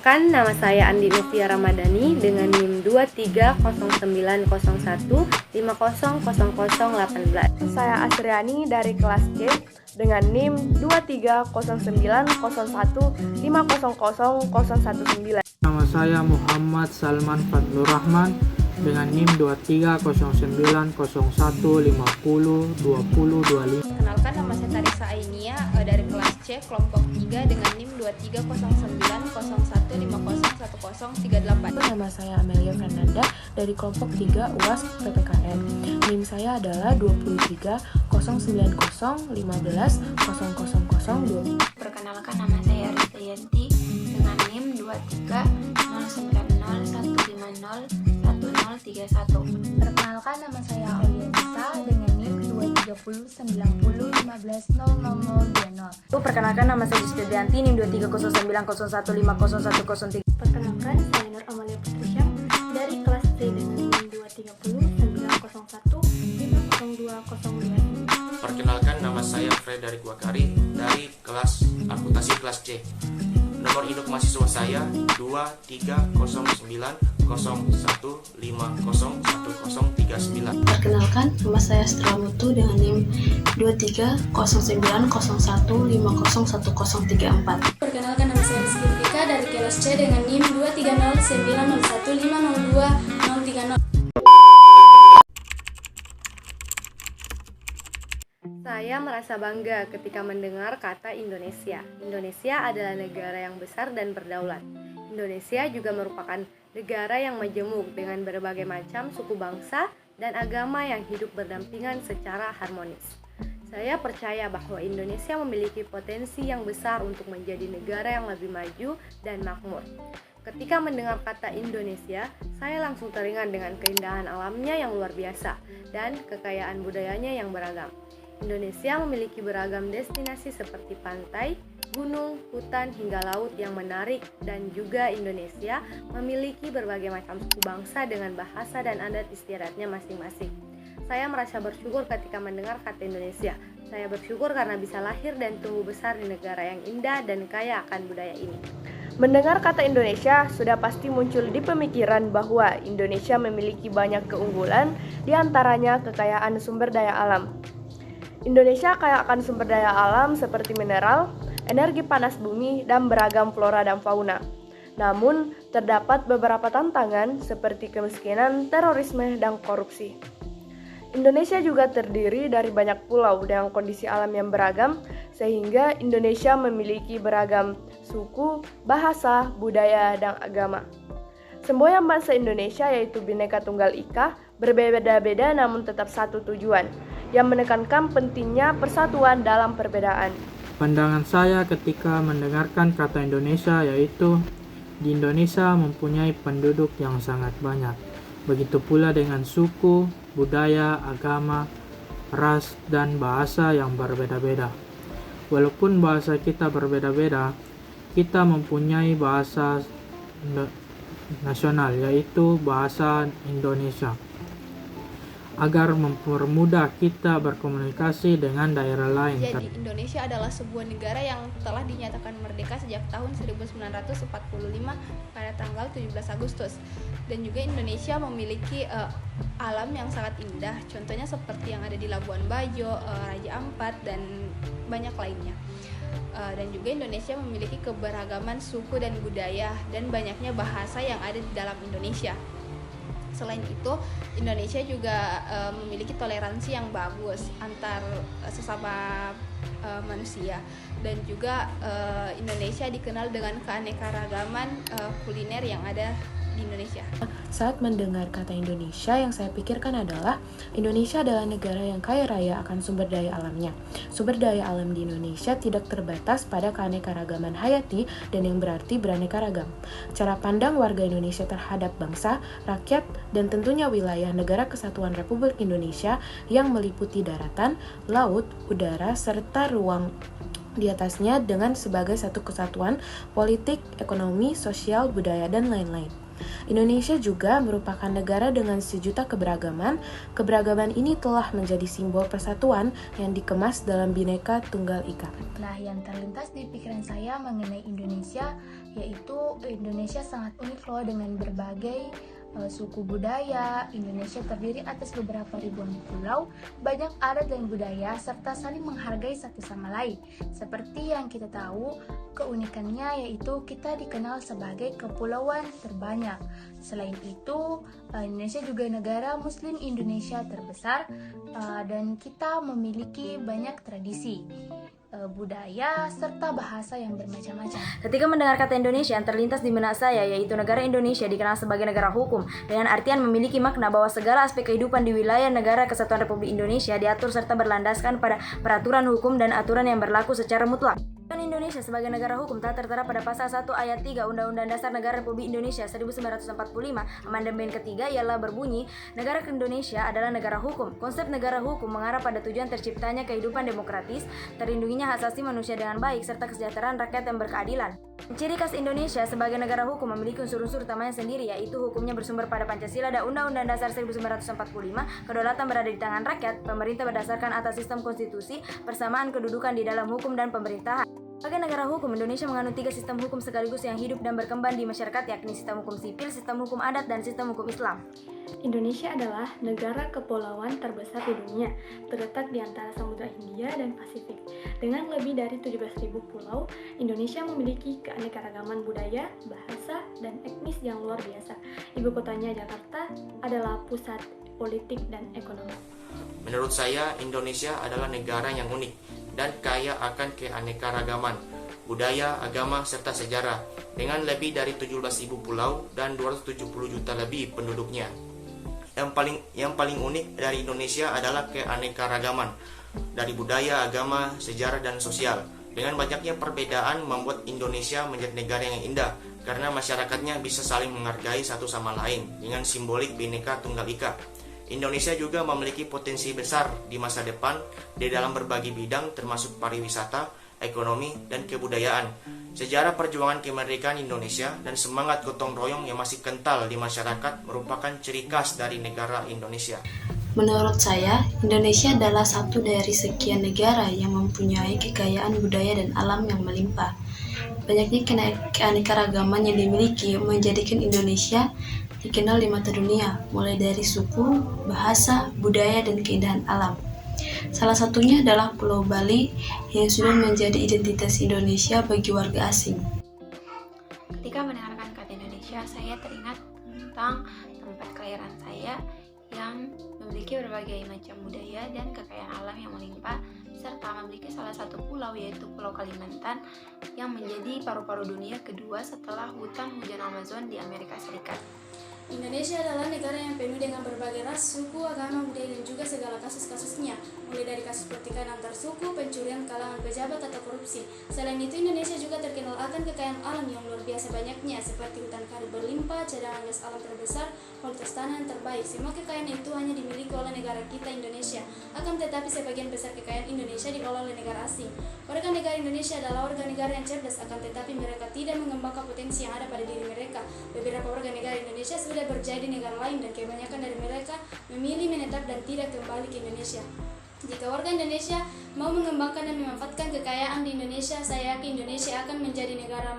Perkenalkan, nama saya Andi Novia Ramadhani dengan NIM 230901500018. Saya Asriani dari kelas C dengan NIM 230901500019. Nama saya Muhammad Salman Fadlur Rahman dengan NIM 23090150202025. Perkenalkan, nama saya Tarisa Ainia dari kelas C kelompok 3 dengan NIM 230901501038. Nama saya Amelia Fernanda dari kelompok 3 UAS PPKN. NIM saya adalah 230901500020. Perkenalkan, nama saya Rita Yanti dengan NIM 230901501031. Perkenalkan, nama saya Aulia Nisa dengan NIM 23090150020. Perkenalkan, nama saya Justianti NIM 230901501003. Perkenalkan, saya Nur Amalia Putrisya dari kelas C dengan NIM 23090150202. Perkenalkan, nama saya Frederick Wakari dari kelas akuntansi kelas C. Nomor induk mahasiswa saya 230901501039. Perkenalkan, nama saya Stella Mutu dengan NIM 230901501034. Perkenalkan, nama saya Rizky Fika dari kelas C dengan NIM 230901502030. Saya merasa bangga ketika mendengar kata Indonesia. Indonesia adalah negara yang besar dan berdaulat. Indonesia juga merupakan negara yang majemuk dengan berbagai macam suku bangsa dan agama yang hidup berdampingan secara harmonis. Saya percaya bahwa Indonesia memiliki potensi yang besar untuk menjadi negara yang lebih maju dan makmur. Ketika mendengar kata Indonesia, saya langsung teringat dengan keindahan alamnya yang luar biasa dan kekayaan budayanya yang beragam. Indonesia memiliki beragam destinasi seperti pantai, gunung, hutan, hingga laut yang menarik, dan juga Indonesia memiliki berbagai macam suku bangsa dengan bahasa dan adat istiadatnya masing-masing. Saya merasa bersyukur ketika mendengar kata Indonesia. Saya bersyukur karena bisa lahir dan tumbuh besar di negara yang indah dan kaya akan budaya ini. Mendengar kata Indonesia, sudah pasti muncul di pemikiran bahwa Indonesia memiliki banyak keunggulan, di antaranya kekayaan sumber daya alam. Indonesia kaya akan sumber daya alam seperti mineral, energi panas bumi, dan beragam flora dan fauna. Namun, terdapat beberapa tantangan seperti kemiskinan, terorisme, dan korupsi. Indonesia juga terdiri dari banyak pulau dengan kondisi alam yang beragam, sehingga Indonesia memiliki beragam suku, bahasa, budaya, dan agama. Semboyan bangsa Indonesia yaitu Bhinneka Tunggal Ika, berbeda-beda namun tetap satu tujuan, yang menekankan pentingnya persatuan dalam perbedaan. Pandangan saya ketika mendengarkan kata Indonesia yaitu di Indonesia mempunyai penduduk yang sangat banyak. Begitu pula dengan suku, budaya, agama, ras, dan bahasa yang berbeda-beda. Walaupun bahasa kita berbeda-beda, kita mempunyai bahasa nasional yaitu bahasa Indonesia, agar mempermudah kita berkomunikasi dengan daerah lain. Jadi, Indonesia adalah sebuah negara yang telah dinyatakan merdeka sejak tahun 1945 pada tanggal 17 Agustus. Dan juga Indonesia memiliki alam yang sangat indah, contohnya seperti yang ada di Labuan Bajo, Raja Ampat, dan banyak lainnya. Dan juga Indonesia memiliki keberagaman suku dan budaya, dan banyaknya bahasa yang ada di dalam Indonesia. Selain itu, Indonesia juga memiliki toleransi yang bagus antar sesama manusia, dan juga Indonesia dikenal dengan keanekaragaman kuliner yang ada di Indonesia. Saat mendengar kata Indonesia, yang saya pikirkan adalah Indonesia adalah negara yang kaya raya akan sumber daya alamnya. Sumber daya alam di Indonesia tidak terbatas pada keanekaragaman hayati dan yang berarti beraneka ragam. Cara pandang warga Indonesia terhadap bangsa, rakyat, dan tentunya wilayah Negara Kesatuan Republik Indonesia yang meliputi daratan, laut, udara, serta ruang di atasnya dengan sebagai satu kesatuan politik, ekonomi, sosial, budaya, dan lain-lain. Indonesia juga merupakan negara dengan sejuta keberagaman. Keberagaman ini telah menjadi simbol persatuan yang dikemas dalam Bhinneka Tunggal Ika. Nah, yang terlintas di pikiran saya mengenai Indonesia yaitu Indonesia sangat unik loh dengan berbagai suku budaya. Indonesia terdiri atas beberapa ribuan pulau, banyak adat dan budaya, serta saling menghargai satu sama lain. Seperti yang kita tahu, keunikannya yaitu kita dikenal sebagai kepulauan terbanyak. Selain itu, Indonesia juga negara Muslim Indonesia terbesar, dan kita memiliki banyak tradisi, budaya, serta bahasa yang bermacam-macam. Ketika mendengar kata Indonesia, yang terlintas di benak saya yaitu negara Indonesia dikenal sebagai negara hukum, dengan artian memiliki makna bahwa segala aspek kehidupan di wilayah negara Kesatuan Republik Indonesia diatur serta berlandaskan pada peraturan hukum dan aturan yang berlaku secara mutlak. Indonesia sebagai negara hukum telah tertera pada pasal 1 ayat 3 Undang-Undang Dasar Negara Republik Indonesia 1945. Amandemen ketiga ialah berbunyi, negara Indonesia adalah negara hukum. Konsep negara hukum mengarah pada tujuan terciptanya kehidupan demokratis, terlindunginya hak asasi manusia dengan baik, serta kesejahteraan rakyat yang berkeadilan. Ciri khas Indonesia sebagai negara hukum memiliki unsur-unsur utamanya sendiri, yaitu hukumnya bersumber pada Pancasila dan Undang-Undang Dasar 1945, kedaulatan berada di tangan rakyat, pemerintah berdasarkan atas sistem konstitusi, persamaan kedudukan di dalam hukum dan pemerintahan. Sebagai negara hukum, Indonesia menganut 3 sistem hukum sekaligus yang hidup dan berkembang di masyarakat, yakni sistem hukum sipil, sistem hukum adat, dan sistem hukum Islam. Indonesia adalah negara kepulauan terbesar di dunia, terletak di antara Samudra Hindia dan Pasifik. Dengan lebih dari 17.000 pulau, Indonesia memiliki keanekaragaman budaya, bahasa, dan etnis yang luar biasa. Ibu kotanya Jakarta adalah pusat politik dan ekonomi. Menurut saya, Indonesia adalah negara yang unik dan kaya akan keanekaragaman, budaya, agama, serta sejarah, dengan lebih dari 17.000 pulau dan 270 juta lebih penduduknya. Yang paling unik dari Indonesia adalah keanekaragaman dari budaya, agama, sejarah, dan sosial. Dengan banyaknya perbedaan membuat Indonesia menjadi negara yang indah, karena masyarakatnya bisa saling menghargai satu sama lain dengan simbolik Bhinneka Tunggal Ika. Indonesia juga memiliki potensi besar di masa depan di dalam berbagai bidang termasuk pariwisata, ekonomi, dan kebudayaan. Sejarah perjuangan kemerdekaan Indonesia dan semangat gotong royong yang masih kental di masyarakat merupakan ciri khas dari negara Indonesia. Menurut saya, Indonesia adalah satu dari sekian negara yang mempunyai kekayaan budaya dan alam yang melimpah. Banyaknya keanekaragaman yang dimiliki menjadikan Indonesia dikenal di mata dunia, mulai dari suku, bahasa, budaya, dan keindahan alam. Salah satunya adalah Pulau Bali yang sudah menjadi identitas Indonesia bagi warga asing. Ketika mendengarkan kata Indonesia, saya teringat tentang tempat kelahiran saya yang memiliki berbagai macam budaya dan kekayaan alam yang melimpah, serta memiliki salah satu pulau yaitu Pulau Kalimantan yang menjadi paru-paru dunia kedua setelah hutan hujan Amazon di Amerika Serikat. Indonesia adalah negara yang penuh dengan berbagai ras, suku, agama, budaya, dan juga segala kasus-kasusnya, mulai dari kasus pertikaian antar suku, pencurian kalangan pejabat, atau korupsi. Selain itu, Indonesia juga terkenal akan kekayaan alam yang luar biasa banyaknya, seperti hutan karet berlimpah, cadangan gas alam terbesar, kualitas tanah yang terbaik. Semua kekayaan itu hanya dimiliki oleh negara kita, Indonesia. Akan tetapi sebagian besar kekayaan Indonesia diolah oleh negara asing. Warga negara Indonesia adalah warga negara yang cerdas, akan tetapi mereka tidak mengembangkan potensi yang ada pada diri mereka. Beberapa warga negara Indonesia sudah berjaya di negara lain dan kebanyakan dari mereka memilih menetap dan tidak kembali ke Indonesia. Jika warga Indonesia mau mengembangkan dan memanfaatkan kekayaan di Indonesia, saya yakin Indonesia akan menjadi negara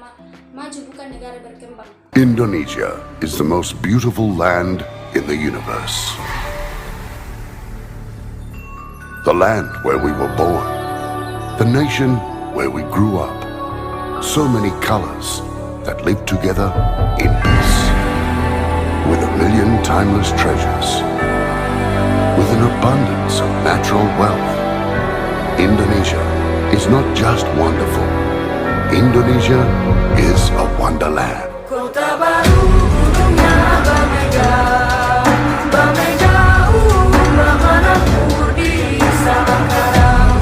maju, bukan negara berkembang. Indonesia is the most beautiful land in the universe. The land where we were born. The nation where we grew up. So many colors that live together in peace. With a million timeless treasures, with an abundance of natural wealth. Indonesia is not just wonderful. Indonesia is a wonderland. Kota baru gunungnya bermegah, bermegah, mana pur di Samangkarang,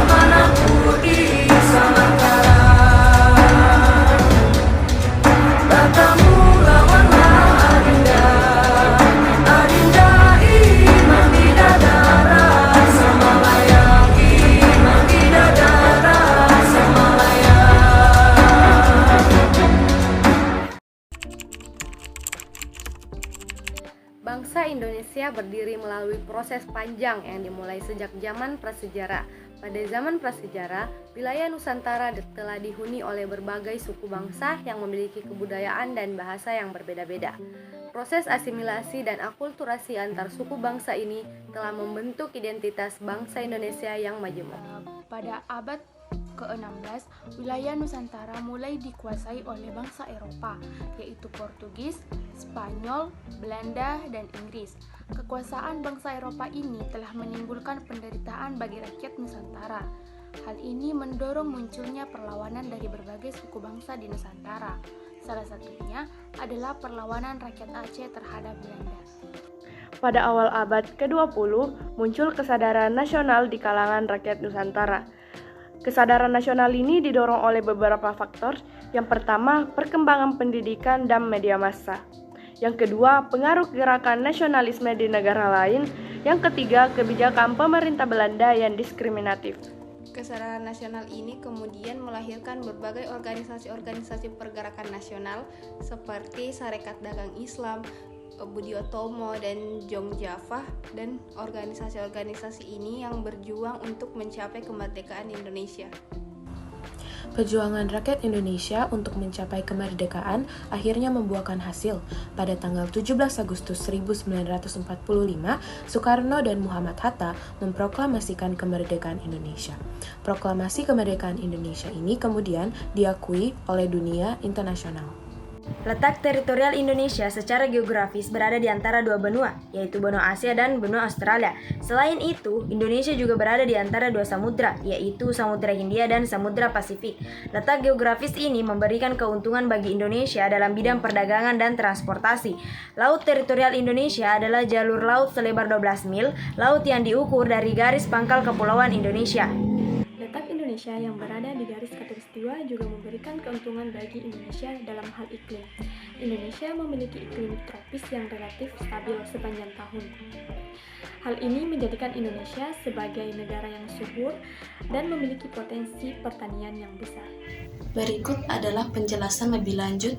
mana pur di Samangkarang. Bertemu lawanlah Adinda, Adinda imam bidadara, Samalayang imam bidadara, Samalayang. Bangsa Indonesia berdiri melalui proses panjang yang dimulai sejak zaman prasejarah. Pada zaman prasejarah, wilayah Nusantara telah dihuni oleh berbagai suku bangsa yang memiliki kebudayaan dan bahasa yang berbeda-beda. Proses asimilasi dan akulturasi antar suku bangsa ini telah membentuk identitas bangsa Indonesia yang majemuk. Pada abad ke-16, wilayah Nusantara mulai dikuasai oleh bangsa Eropa, yaitu Portugis, Spanyol, Belanda, dan Inggris. Kekuasaan bangsa Eropa ini telah menimbulkan penderitaan bagi rakyat Nusantara. Hal ini mendorong munculnya perlawanan dari berbagai suku bangsa di Nusantara. Salah satunya adalah perlawanan rakyat Aceh terhadap Belanda. Pada awal abad ke-20, muncul kesadaran nasional di kalangan rakyat Nusantara. Kesadaran nasional ini didorong oleh beberapa faktor. Yang pertama, perkembangan pendidikan dan media massa. Yang kedua, pengaruh gerakan nasionalisme di negara lain. Yang ketiga, kebijakan pemerintah Belanda yang diskriminatif. Kesadaran nasional ini kemudian melahirkan berbagai organisasi-organisasi pergerakan nasional seperti Sarekat Dagang Islam, Budi Utomo, dan Jong Jaffa, dan organisasi-organisasi ini yang berjuang untuk mencapai kemerdekaan Indonesia. Perjuangan rakyat Indonesia untuk mencapai kemerdekaan akhirnya membuahkan hasil. Pada tanggal 17 Agustus 1945, Soekarno dan Muhammad Hatta memproklamasikan kemerdekaan Indonesia. Proklamasi kemerdekaan Indonesia ini kemudian diakui oleh dunia internasional. Letak teritorial Indonesia secara geografis berada di antara dua benua, yaitu benua Asia dan benua Australia. Selain itu, Indonesia juga berada di antara dua samudra, yaitu Samudra Hindia dan Samudra Pasifik. Letak geografis ini memberikan keuntungan bagi Indonesia dalam bidang perdagangan dan transportasi. Laut teritorial Indonesia adalah jalur laut selebar 12 mil, laut yang diukur dari garis pangkal kepulauan Indonesia. Letak Indonesia yang berada di garis khatulistiwa juga memberikan keuntungan bagi Indonesia dalam hal iklim. Indonesia memiliki iklim tropis yang relatif stabil sepanjang tahun. Hal ini menjadikan Indonesia sebagai negara yang subur dan memiliki potensi pertanian yang besar. Berikut adalah penjelasan lebih lanjut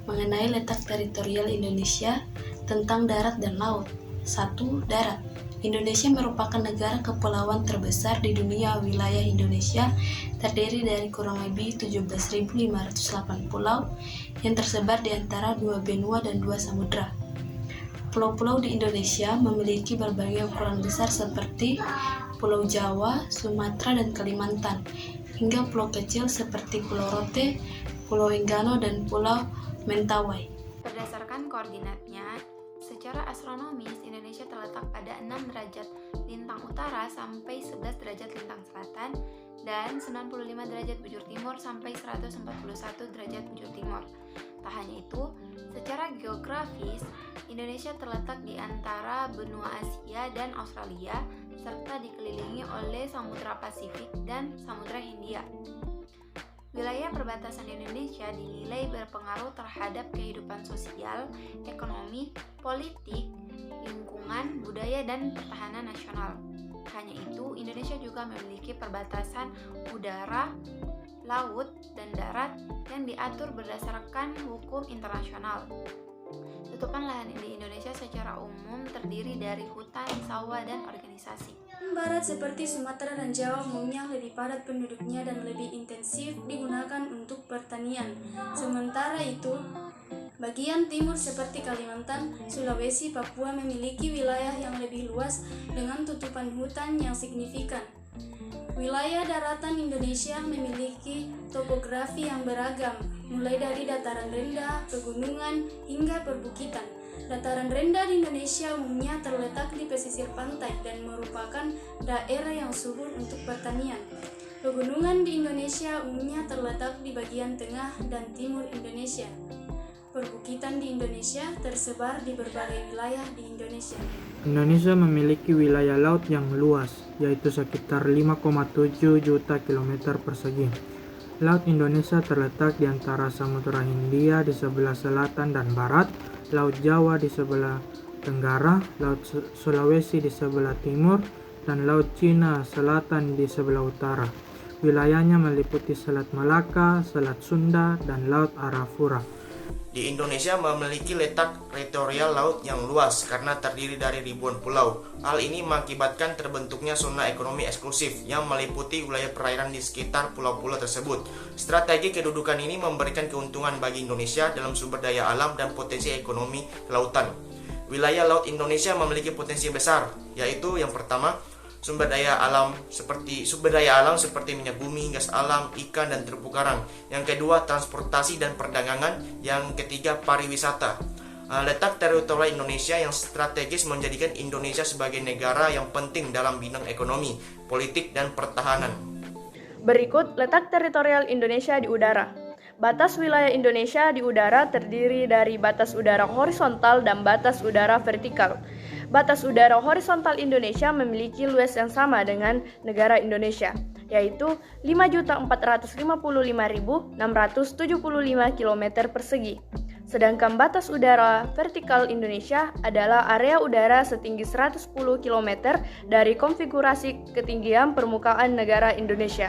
mengenai letak teritorial Indonesia tentang darat dan laut. 1. Darat. Indonesia merupakan negara kepulauan terbesar di dunia. Wilayah Indonesia terdiri dari kurang lebih 17.508 pulau yang tersebar di antara dua benua dan dua samudra. Pulau-pulau di Indonesia memiliki berbagai ukuran besar seperti Pulau Jawa, Sumatera, dan Kalimantan, hingga pulau kecil seperti Pulau Rote, Pulau Enggano, dan Pulau Mentawai. Berdasarkan koordinatnya, secara astronomis Indonesia terletak pada 6 derajat lintang utara sampai 11 derajat lintang selatan dan 95 derajat bujur timur sampai 141 derajat bujur timur. Tak hanya itu, secara geografis Indonesia terletak di antara benua Asia dan Australia serta dikelilingi oleh Samudra Pasifik dan Samudra Hindia. Wilayah perbatasan Indonesia dinilai berpengaruh terhadap kehidupan sosial, ekonomi, politik, lingkungan, budaya, dan pertahanan nasional. Hanya itu, Indonesia juga memiliki perbatasan udara, laut, dan darat yang diatur berdasarkan hukum internasional. Tutupan lahan di Indonesia secara umum terdiri dari hutan, sawah, dan organisasi. Barat seperti Sumatera dan Jawa umumnya lebih padat penduduknya dan lebih intensif digunakan untuk pertanian. Sementara itu, bagian timur seperti Kalimantan, Sulawesi, Papua memiliki wilayah yang lebih luas dengan tutupan hutan yang signifikan. Wilayah daratan Indonesia memiliki topografi yang beragam, mulai dari dataran rendah, pegunungan, hingga perbukitan. Dataran rendah di Indonesia umumnya terletak di pesisir pantai dan merupakan daerah yang subur untuk pertanian. Pegunungan di Indonesia umumnya terletak di bagian tengah dan timur Indonesia. Perbukitan di Indonesia tersebar di berbagai wilayah di Indonesia. Indonesia memiliki wilayah laut yang luas, yaitu sekitar 5,7 juta kilometer persegi. Laut Indonesia terletak di antara Samudra Hindia di sebelah selatan dan barat, Laut Jawa di sebelah tenggara, Laut Sulawesi di sebelah timur, dan Laut Cina Selatan di sebelah utara. Wilayahnya meliputi Selat Malaka, Selat Sunda, dan Laut Arafura. Di Indonesia memiliki letak teritorial laut yang luas karena terdiri dari ribuan pulau. Hal ini mengakibatkan terbentuknya zona ekonomi eksklusif yang meliputi wilayah perairan di sekitar pulau-pulau tersebut. Strategi kedudukan ini memberikan keuntungan bagi Indonesia dalam sumber daya alam dan potensi ekonomi kelautan. Wilayah laut Indonesia memiliki potensi besar, yaitu yang pertama, sumber daya alam seperti minyak bumi, gas alam, ikan, dan terumbu karang. Yang kedua, transportasi dan perdagangan. Yang ketiga, pariwisata. Letak teritorial Indonesia yang strategis menjadikan Indonesia sebagai negara yang penting dalam bidang ekonomi, politik, dan pertahanan. Berikut letak teritorial Indonesia di udara. Batas wilayah Indonesia di udara terdiri dari batas udara horizontal dan batas udara vertikal. Batas udara horizontal Indonesia memiliki luas yang sama dengan negara Indonesia, yaitu 5.455.675 km persegi. Sedangkan batas udara vertikal Indonesia adalah area udara setinggi 110 km dari konfigurasi ketinggian permukaan negara Indonesia.